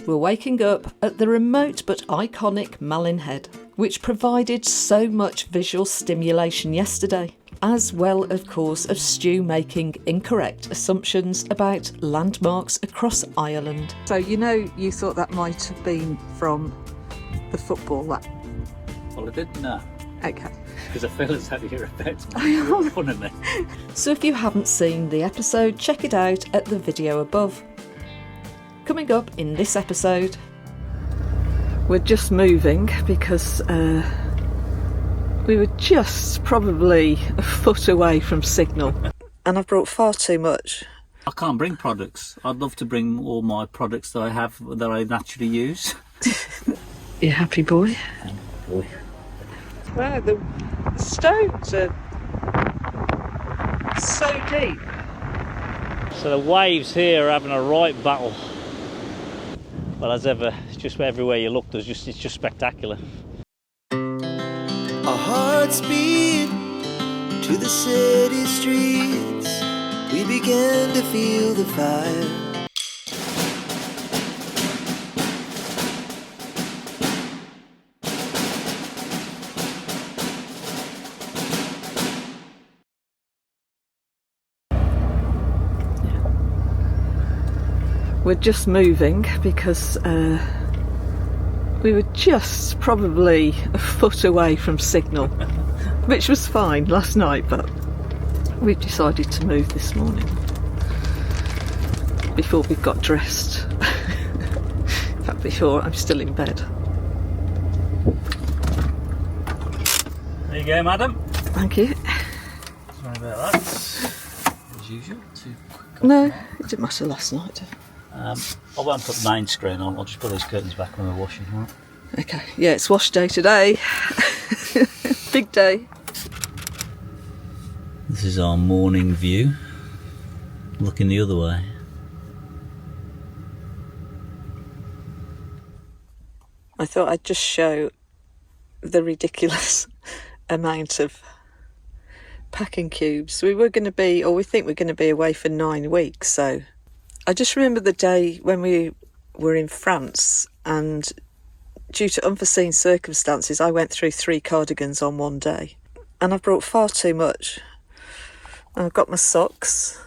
We're waking up at the remote but iconic MALIN Head, which provided so much visual stimulation yesterday, as well, of course, of Stu making incorrect assumptions about landmarks across Ireland. So, you thought that might have been from the football, that? Well, I didn't know. Okay. Because I feel as though you're about to make fun of me. So if you haven't seen the episode, check it out at the video above. Coming up in this episode, we're just moving because we were just probably a foot away from signal. And I've brought far too much. I can't bring products. I'd love to bring all my products that I have that I naturally use. You happy, boy? Boy. Wow, the stones are so deep. So the waves here are having a right battle. Well, as ever, it's just everywhere you look, it's just spectacular. Our hearts beat to the city streets. We began to feel the fire. We're just moving because we were just probably a foot away from signal, which was fine last night, but we've decided to move this morning before we got dressed. In fact, before I'm still in bed. There you go, madam. Thank you. Sorry about that. As usual, too quick. No, it didn't matter last night. I won't put the main screen on, I'll just put these curtains back when we're washing, right? Okay, yeah, it's wash day today. Big day. This is our morning view, looking the other way. I thought I'd just show the ridiculous amount of packing cubes. We were going to be, or we think we're going to be away for 9 weeks, so I just remember the day when we were in France, and due to unforeseen circumstances I went through 3 cardigans on one day, and I've brought far too much. I've got my socks,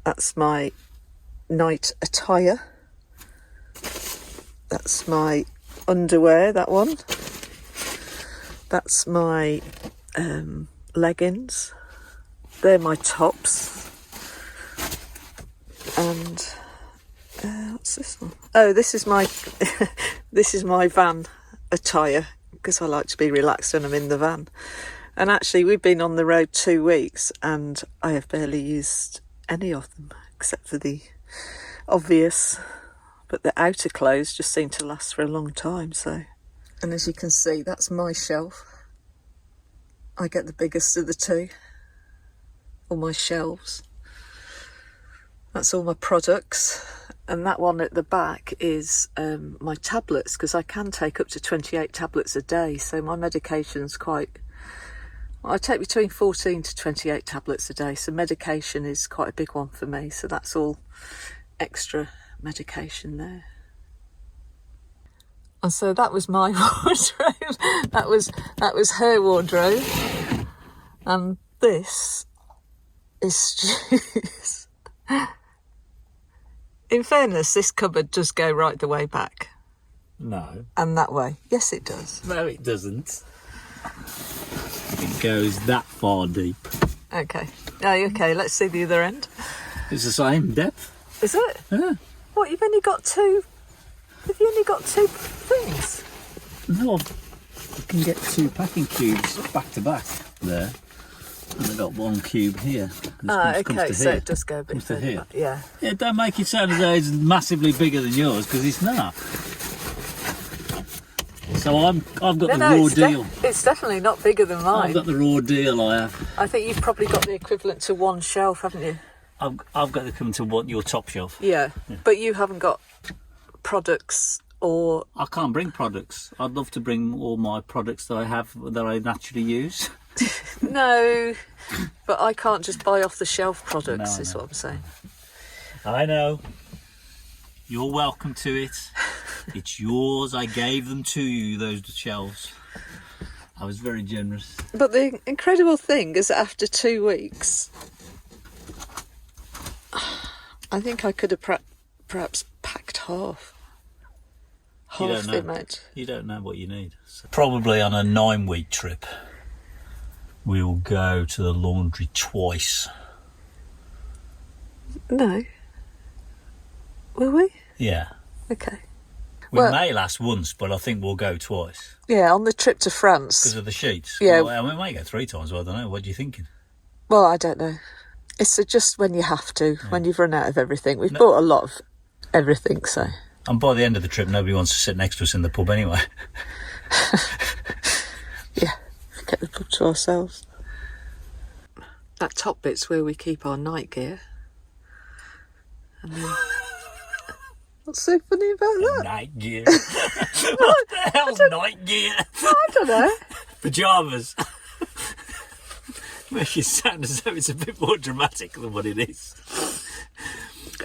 that's my night attire, that's my underwear, that one, that's my leggings, they're my tops. And what's this one? Oh, this is my this is my van attire, because I like to be relaxed when I'm in the van. And actually, we've been on the road 2 weeks, and I have barely used any of them except for the obvious. But the outer clothes just seem to last for a long time. So, and as you can see, that's my shelf. I get the biggest of the two. All my shelves. That's all my products, and that one at the back is my tablets, because I can take up to 28 tablets a day, so my medication's quite... Well, I take between 14 to 28 tablets a day, so medication is quite a big one for me, so that's all extra medication there. And so that was my wardrobe, that was her wardrobe, and this is Stu's. In fairness, this cupboard does go right the way back. No. And that way. Yes, it does. No, it doesn't. It goes that far deep. Okay. Oh, okay, let's see the other end. It's the same depth. Is it? Yeah. What, you've only got 2... Have you only got 2 things? No, you can get 2 packing cubes back to back there. And I've got 1 cube here. Okay, so it does go a bit comes to further here. back, yeah. Yeah, don't make it sound as though it's massively bigger than yours, because it's not. So I've got the raw deal. It's definitely not bigger than mine. I've got the raw deal, I have. I think you've probably got the equivalent to 1 shelf, haven't you? I've got to come to what your top shelf. Yeah, but you haven't got products or... I can't bring products. I'd love to bring all my products that I have that I naturally use. No, but I can't just buy off the shelf products, is what I'm saying. I know. You're welcome to it. It's yours. I gave them to you, those shelves. I was very generous. But the incredible thing is that after 2 weeks, I think I could have perhaps packed half the amount. You don't know what you need. So probably on a 9-week trip, we will go to the laundry twice. No. Will we? Yeah. Okay. We may last once, but I think we'll go twice. Yeah, on the trip to France. Because of the sheets? Yeah. Well, we might go 3 times, well, I don't know. What are you thinking? Well, I don't know. It's just when you have to, when you've run out of everything. We've bought a lot of everything, so... And by the end of the trip, nobody wants to sit next to us in the pub anyway. Yeah, get the pub to ourselves. That top bit's where we keep our night gear. And then... What's so funny about that? Night gear. What the hell's night gear? I don't know. Pyjamas. Make it sound as though it's a bit more dramatic than what it is.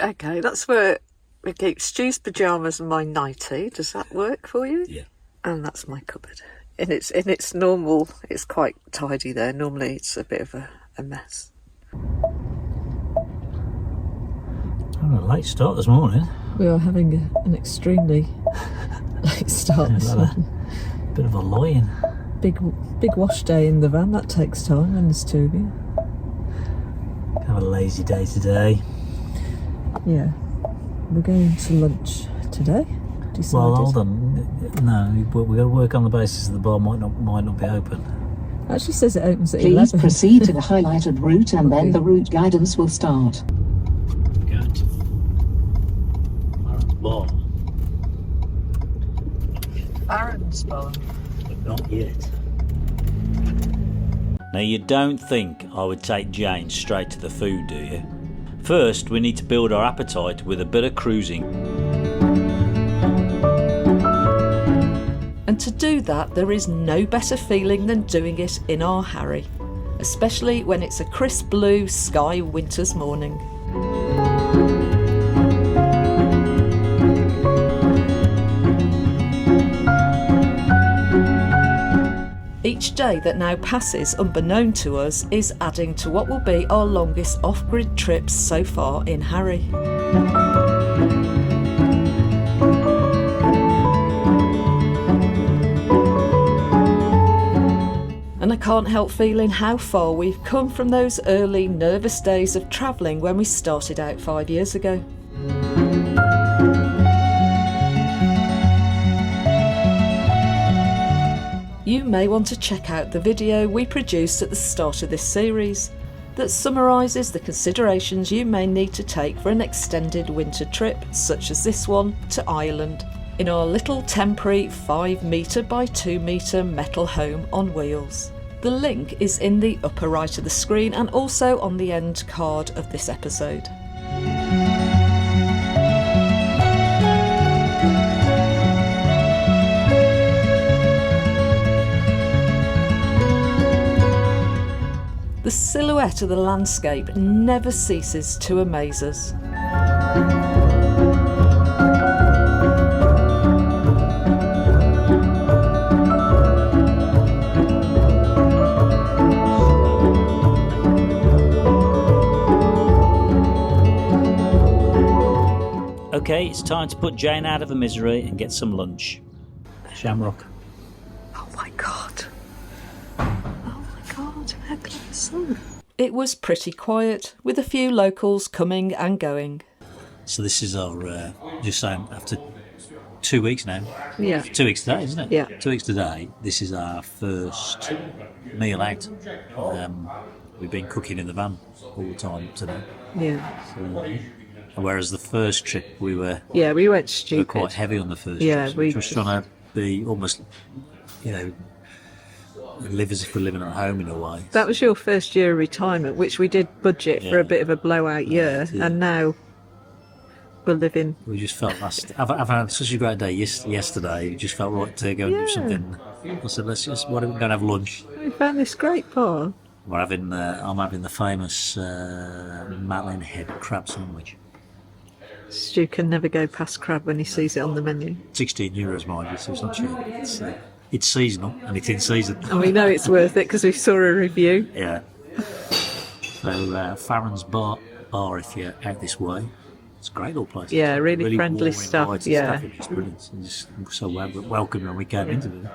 Okay, that's where we keep Stu's pyjamas and my nightie. Does that work for you? Yeah. And that's my cupboard. In its normal, it's quite tidy there. Normally it's a bit of a mess. Oh, a late start this morning. We are having an extremely late start this morning. Bit of a lie-in. Big wash day in the van. That takes time when there's 2 of you. Have a lazy day today. Yeah. We're going to lunch today. Decided. Well, hold on. No, we've got to work on the basis that the bar might not be open. It actually says it opens at Please 11. proceed to the highlighted route and then the route guidance will start. Going to Farrens Bar. Farrens Bar. But not yet. Now, you don't think I would take Jane straight to the food, do you? First, we need to build our appetite with a bit of cruising. And to do that, there is no better feeling than doing it in our Harry, especially when it's a crisp blue sky winter's morning. Each day that now passes unbeknown to us is adding to what will be our longest off-grid trips so far in Harry. And I can't help feeling how far we've come from those early nervous days of travelling when we started out 5 years ago. You may want to check out the video we produced at the start of this series that summarises the considerations you may need to take for an extended winter trip such as this one to Ireland in our little temporary 5 metre by 2 metre metal home on wheels. The link is in the upper right of the screen and also on the end card of this episode. The silhouette of the landscape never ceases to amaze us. Okay, it's time to put Jane out of her misery and get some lunch. Shamrock. Oh my god. How close. It was pretty quiet, with a few locals coming and going. So this is our, just saying, after 2 weeks now. Yeah. 2 weeks today, isn't it? Yeah. 2 weeks today. This is our first meal out. We've been cooking in the van all the time today. Yeah. So, whereas the first trip we went stupid. We were quite heavy on the first yeah, trip. So we were trying to be almost, live as if we're living at home in a way. That was your first year of retirement, which we did budget for a bit of a blowout year, and now we're living. We just felt I've had such a great day yesterday. We just felt right to go and do something. I said, why don't we go and have lunch? We found this great bar. I'm having the famous MALIN HEAD crab sandwich. Stu can never go past crab when he sees it on the menu. €16, mind you, so it's not cheap. It's seasonal and it's in season. And we know it's worth it because we saw a review. Yeah. So Farrens Bar, if you're out this way, it's a great little place. Yeah, really friendly warm, stuff. inviting Yeah. Staff, it's brilliant. And just so welcoming when we came into it.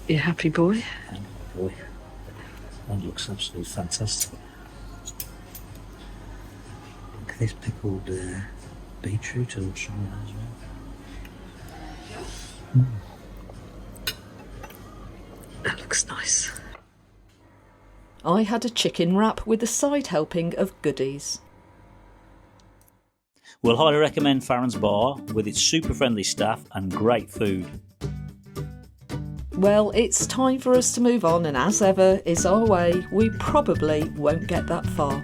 You happy, boy? And boy, that looks absolutely fantastic. Look at this pickled beetroot or something as well. That looks nice. I had a chicken wrap with a side helping of goodies. We'll highly recommend Farrens Bar with its super friendly staff and great food. Well, it's time for us to move on, and as ever is our way, we probably won't get that far.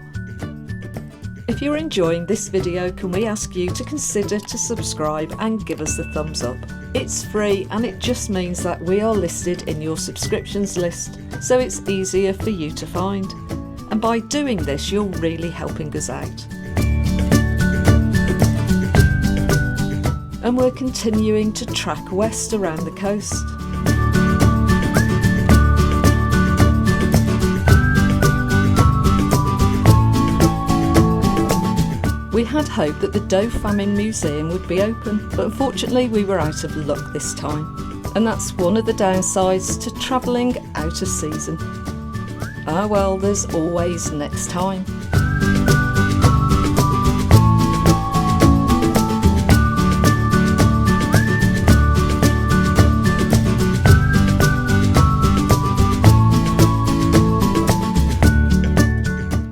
If you're enjoying this video, can we ask you to consider to subscribe and give us a thumbs up? It's free and it just means that we are listed in your subscriptions list, so it's easier for you to find. And by doing this, you're really helping us out. And we're continuing to track west around the coast. We had hoped that the Doe Famine Museum would be open, but unfortunately we were out of luck this time. And that's one of the downsides to travelling out of season. Ah well, there's always next time.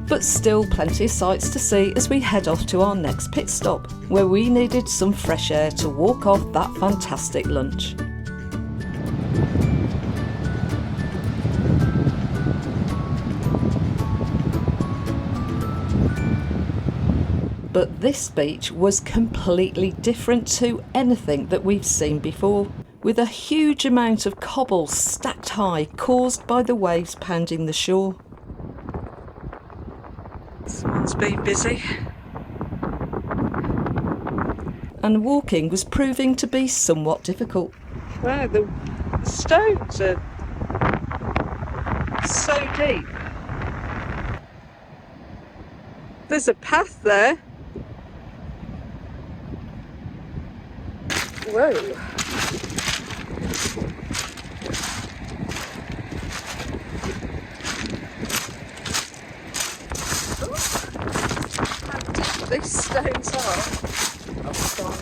But still plenty of sights to see as we head off to our next pit stop, where we needed some fresh air to walk off that fantastic lunch. But this beach was completely different to anything that we've seen before, with a huge amount of cobble stacked high caused by the waves pounding the shore. Someone's been busy. And walking was proving to be somewhat difficult. Wow, the stones are so deep. There's a path there. Whoa. These stones are. Oh God.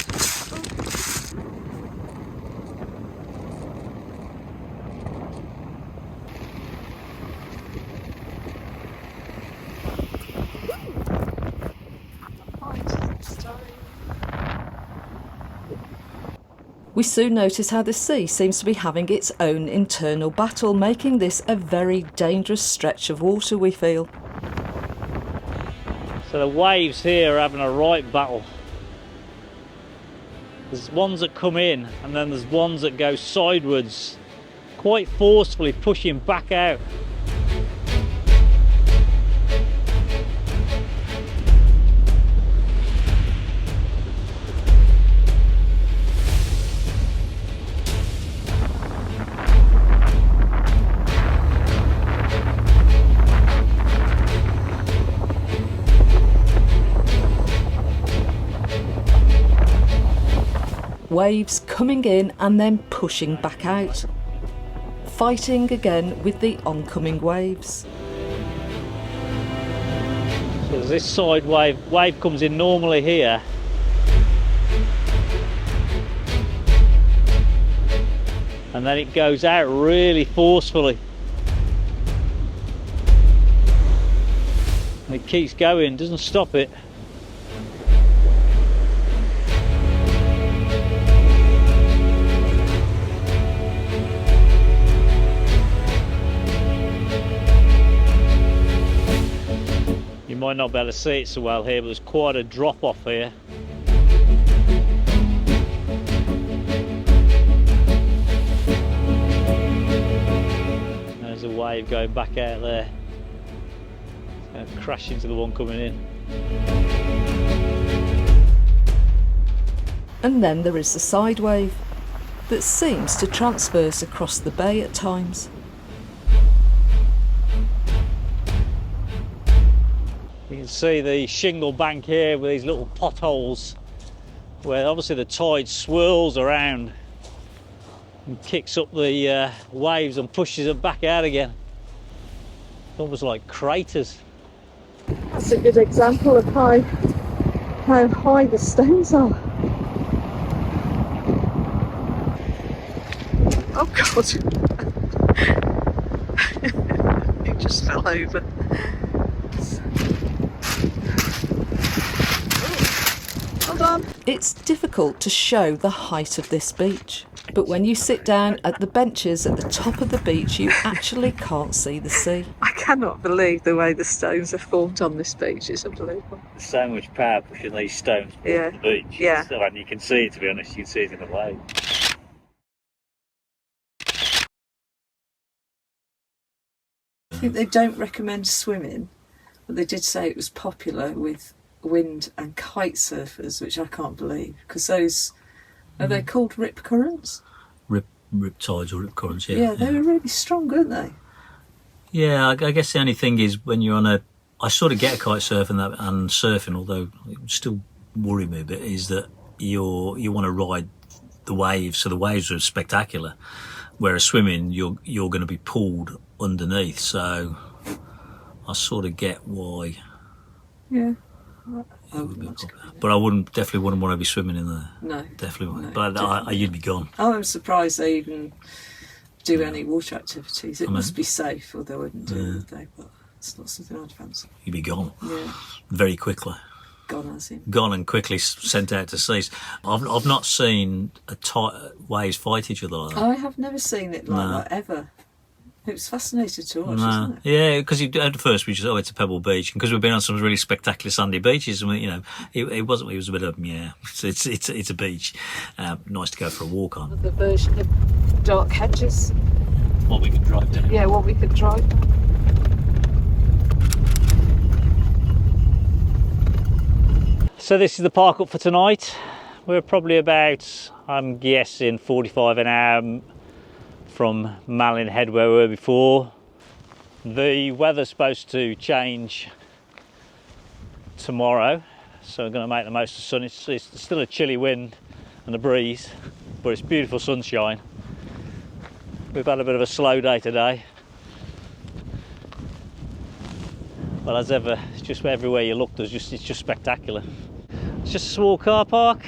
We soon notice how the sea seems to be having its own internal battle, making this a very dangerous stretch of water, we feel. So the waves here are having a right battle. There's ones that come in and then there's ones that go sideways, quite forcefully pushing back out. Waves coming in and then pushing back out, fighting again with the oncoming waves. So there's this side wave comes in normally here. And then it goes out really forcefully. And it keeps going, doesn't stop it. You might not be able to see it so well here, but there's quite a drop off here. There's a wave going back out there. It's going to crash into the one coming in. And then there is the side wave that seems to transverse across the bay at times. You can see the shingle bank here with these little potholes where obviously the tide swirls around and kicks up the waves and pushes it back out again. Almost like craters. That's a good example of how high the stones are. Oh God! It just fell over. Hold on. It's difficult to show the height of this beach, but when you sit down at the benches at the top of the beach, you actually can't see the sea. I cannot believe the way the stones are formed on this beach. It's unbelievable. There's so much power pushing these stones Yeah. to the beach. Yeah. So, and you can see it, to be honest, you can see it in the wave. I think they don't recommend swimming, but they did say it was popular with wind and kite surfers, which I can't believe, because those, are they called rip currents? Rip tides or rip currents, yeah. Yeah, they were really strong, weren't they? Yeah, I guess the only thing is when you're on a... I sort of get a kite surf and surfing, although it would still worry me a bit, is that you want to ride the waves, so the waves are spectacular. Whereas swimming, you're going to be pulled underneath, so I sort of get why. Yeah. But I definitely wouldn't want to be swimming in there. No. Definitely wouldn't. No, But you'd be gone. I'm surprised they even do any water activities. It must be safe, or they wouldn't do it, would they? But it's not something I'd fancy. You'd be gone. Yeah. Very quickly. Gone as in. Gone and quickly sent out to sea. I've not seen waves fight each other like that. I have never seen it like that, ever. It was fascinating to watch, isn't it? Yeah, because at first we just, it's a pebble beach, and because we've been on some really spectacular sandy beaches, and it was a bit of, it's a beach, nice to go for a walk on. The version of dark hedges. What we could drive down. Yeah, what we could drive down. So this is the park up for tonight. We're probably about, I'm guessing, 45 an hour from MALIN Head where we were before. The weather's supposed to change tomorrow, so we're going to make the most of the sun. It's still a chilly wind and a breeze, but it's beautiful sunshine. We've had a bit of a slow day today. Well, as ever, it's just everywhere you look, it's just spectacular. It's just a small car park.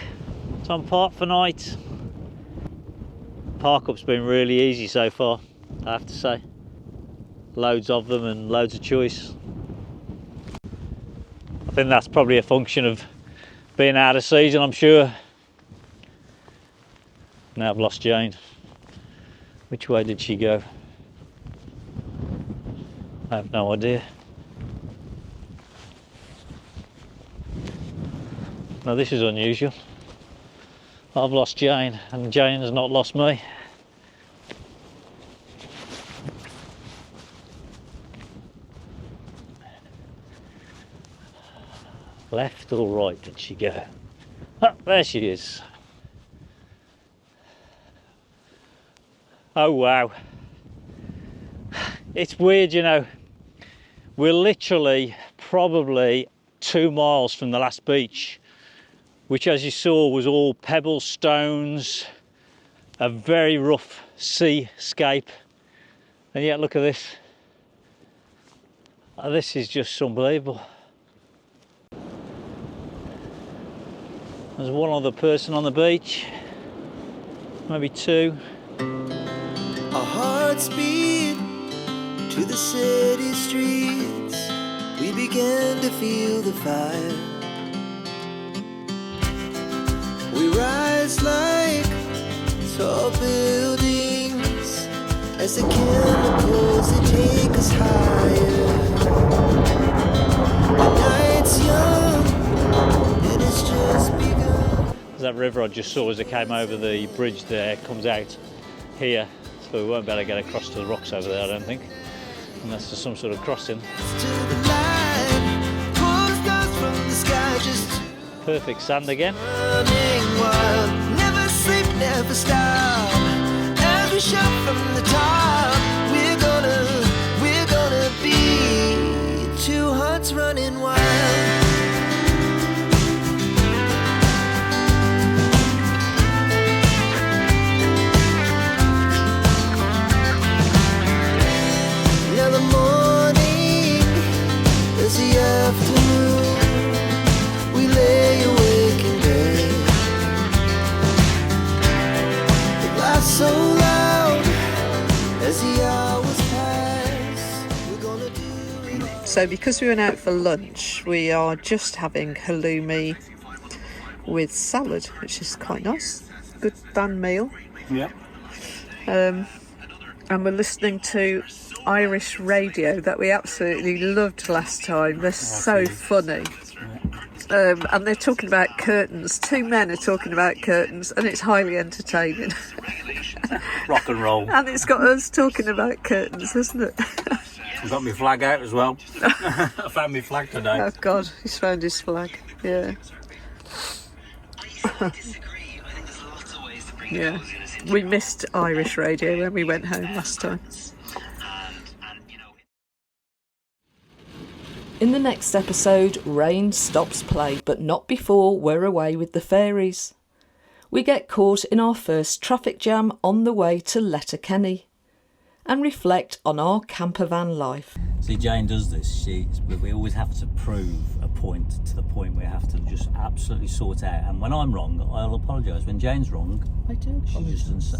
It's on park for night. Park up's been really easy so far, I have to say. Loads of them and loads of choice. I think that's probably a function of being out of season, I'm sure. Now I've lost Jane. Which way did she go? I have no idea. Now this is unusual. I've lost Jane and Jane has not lost me. Left or right did she go? Oh, there she is. Oh wow. It's weird, we're literally probably 2 miles from the last beach, which, as you saw, was all pebble stones, a very rough seascape, and yet look at this. This is just unbelievable. There's one other person on the beach, maybe two. Our hearts beat to the city streets. We began to feel the fire. We rise like tall buildings as the chemicals that take us higher. The night's young and it's just begun. That river I just saw as it came over the bridge there comes out here, so we won't be able to get across to the rocks over there, I don't think, unless there's some sort of crossing. Perfect sand again. running wild. Never sleep, never stop. As we shout from the top, we're gonna be two hearts running wild. Now the morning is the afternoon. We lay awake in bed. The laughs so loud as the hours pass. We're gonna do it. So because we went out for lunch, we are just having halloumi with salad, which is quite nice. Good van meal. Yeah. And we're listening to Irish radio that we absolutely loved last time. They're so funny. And they're talking about curtains. Two men are talking about curtains, and it's highly entertaining. Rock and roll. And it's got us talking about curtains, hasn't it? I've got my flag out as well. I found my flag today. Oh God, he's found his flag. Yeah. Yeah. We missed Irish radio when we went home last time. In the next episode, rain stops play, but not before we're away with the fairies. We get caught in our first traffic jam on the way to Letterkenny and reflect on our campervan life. See, Jane does this. We always have to prove a point to the point where we have to just absolutely sort out. And when I'm wrong, I'll apologise. When Jane's wrong, I do she just doesn't say.